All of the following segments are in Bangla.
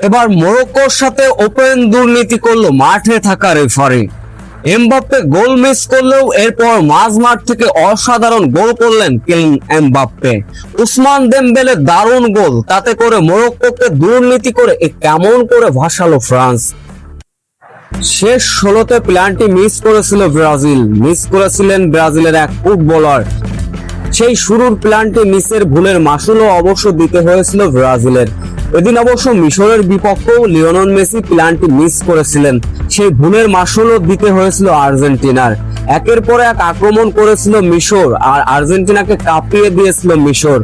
এবার মরক্কোর সাথে ওপেন দুর্নীতি করলো মাঠে থাকা রেফারি। এমবাপ্পে গোল মিস করলেও এরপর মাঝমাঠ থেকে অসাধারণ গোল করলেন কিলিয়ান এমবাপ্পে। উসমান দেমবেলে দারুণ গোল, তাতে করে মরক্কোকে দুর্নীতি করে কেমন করে ভাসালো ফ্রান্স। শেষ 16তে প্ল্যানটি মিস করেছিল ব্রাজিল, মিস করেছিলেন ব্রাজিলের এক ফুটবলার। সেই শুরুর প্ল্যানটি মিসের ভুলের মাসুলও অবশ্য দিতে হয়েছিল ব্রাজিলের। এদিন অবশ্য মিশরের বিপক্ষেও লিওনেল মেসি প্ল্যানটি মিস করেছিলেন, সেই ভুলের মাসুলও দিতে হয়েছিল আর্জেন্টিনার। একের পর এক আক্রমণ করেছিল মিশর আর আর্জেন্টিনাকে কাঁপিয়ে দিয়েছিল মিশর।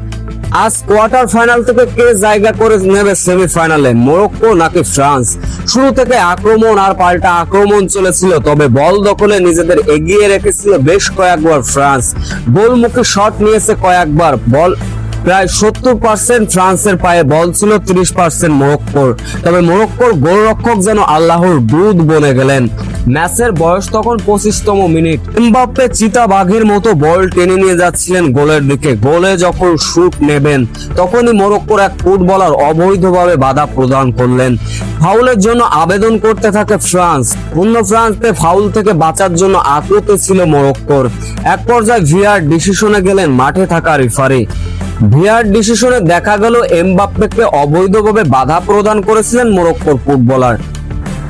আজ কোয়ার্টার ফাইনাল থেকে কে জায়গা করে নেবে সেমিফাইনালে, মরক্কো নাকি ফ্রান্স? শুরু থেকে আক্রমণ আর পাল্টা আক্রমণ চলেছিল, তবে বল দখলে নিজেদের এগিয়ে রেখেছিল বেশ কয়েকবার ফ্রান্স। গোলমুখী শট নিয়েছে কয়েকবার, বল প্রায় 70% ফ্রান্সের পায়ে বল ছিল, 30% মরক্কোর। তবে মরক্কোর গোলরক্ষক যেন আল্লাহর দুধ বনে গেলেন। ম্যাচের বয়স তখন 25তম মিনিট। এমবাপ্পে চিতা বাঘের মতো বল টেনে নিয়ে যাচ্ছিলেন গোলের দিকে। গোলে যখন শুট নেবেন তখনই মরক্কোর এক ফুটবলার অবৈধভাবে বাধা প্রদান করলেন। ফাউলের জন্য আবেদন করতে থাকে ফ্রান্স। অন্য ফ্রান্সে ফাউল থেকে বাঁচার জন্য আকুত ছিল মরক্কোর। এক পর্যায়ে ভিআর ডিসিশনে গেলেন মাঠে থাকা রেফারি। ভিআর ডিসিশনে দেখা গেল এমবাপ্পেকে অবৈধভাবে বাধা প্রদান করেছিলেন মরক্কোর ফুটবলার।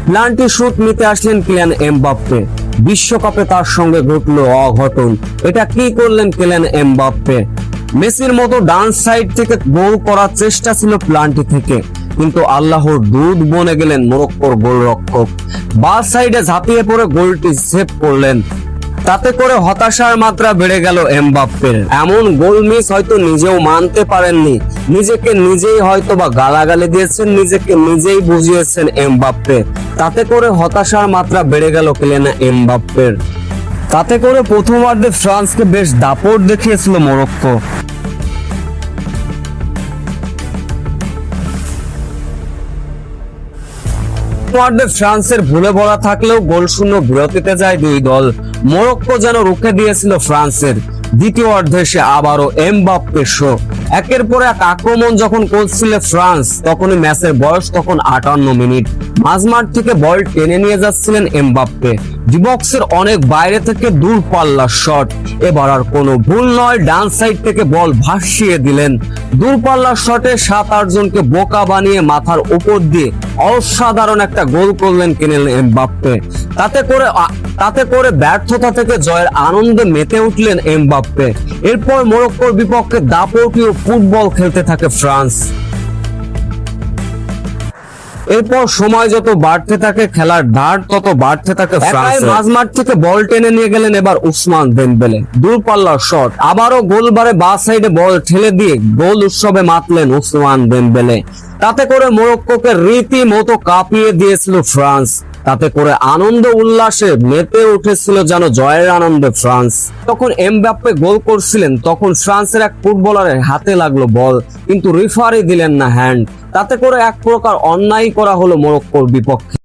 প্ল্যানটি শুট নিতে আসলেন কিলিয়ান এমবাপ্পে। বিশ্বকাপে তার সঙ্গে ঘটলো অঘটন। এটা কি করলেন কিলিয়ান এমবাপ্পে? মেসির মতো ডান সাইড থেকে গোল করার চেষ্টা ছিল প্ল্যানটি থেকে, কিন্তু আল্লাহর দুধ বনে গেলেন মরক্কোর গোলরক্ষক। বাঁ সাইডে ঝাঁপিয়ে পড়ে গোলটি সেভ করলেন। তাতে করে হতাশার মাত্রা বেড়ে গেল এমবাপ্পের। এমন গোল মিস হয়তো নিজেও মানতে পারেননি, নিজেকে নিজেই হয়তো বা গালাগালি দিয়েছেন, নিজেকে নিজেই বুঝিয়েছেন এমবাপ্পে। তাতে করে হতাশার মাত্রা বেড়ে গেল কিলিয়ান এমবাপ্পের। তাতে করে প্রথমার্ধে ফ্রান্সকে বেশ দাপট দেখিয়েছিল মরক্কো। ফ্রান্সের ভুলে ভরা থাকলেও গোলশূন্য বিরতিতে যায় দুই দল। মরক্কো যেন রুখে দিয়েছিল ফ্রান্সের। দ্বিতীয় অর্ধে সে আবারও এমবাপ্পে শো। একের পর এক আক্রমণ যখন করছিল ফ্রান্স, তখনই ম্যাচের বয়স তখন 58 মিনিট। মাঝমাঠ থেকে বল টেনে নিয়ে যাচ্ছিলেন এমবাপ্পে। ডিবক্সের অনেক বাইরে থেকে দূর পাল্লার শট। এবার আর কোনো ভুল নয়, ডান সাইড থেকে বল ভাসিয়ে দিলেন। দূর পাল্লার শটে 7-8 জনকে বোকা বানিয়ে মাথার উপর দিয়ে অসাধারণ একটা গোল করলেন কিলিয়ান এমবাপ্পে। তাতে করে ব্যর্থতা থেকে জয়ের আনন্দে মেতে উঠলেন এমবাপ্পে। এরপর মরক্কোর বিপক্ষে দাপটীয় ফুটবল খেলতে থাকে ফ্রান্স। এরপর সময় যত বাড়তে থাকে, খেলার ধার তত বাড়তে থাকে ফ্রান্স। মাঝমাঠ থেকে বল টেনে নিয়ে গেলেন এবার উসমান দেমবেলে। দূরপাল্লার শট, আবারও গোলবারে বাঁ সাইডে বল ঠেলে দিয়ে গোল উৎসবে মাতলেন উসমান দেমবেলে। তাতে করে মরক্কোকে রীতিমতো কাঁপিয়ে দিয়েছিল ফ্রান্স। তাতে করে আনন্দ উল্লাসে মেতে উঠেছিল যেন জয়ের আনন্দে ফ্রান্স। তখন এমবাপ্পে গোল করছিলেন, তখন ফ্রান্সের এক ফুটবলারের হাতে লাগলো বল, কিন্তু রেফারি দিলেন না হ্যান্ড। তাতে করে এক প্রকার অন্যায় করা হলো মরক্কোর বিপক্ষে।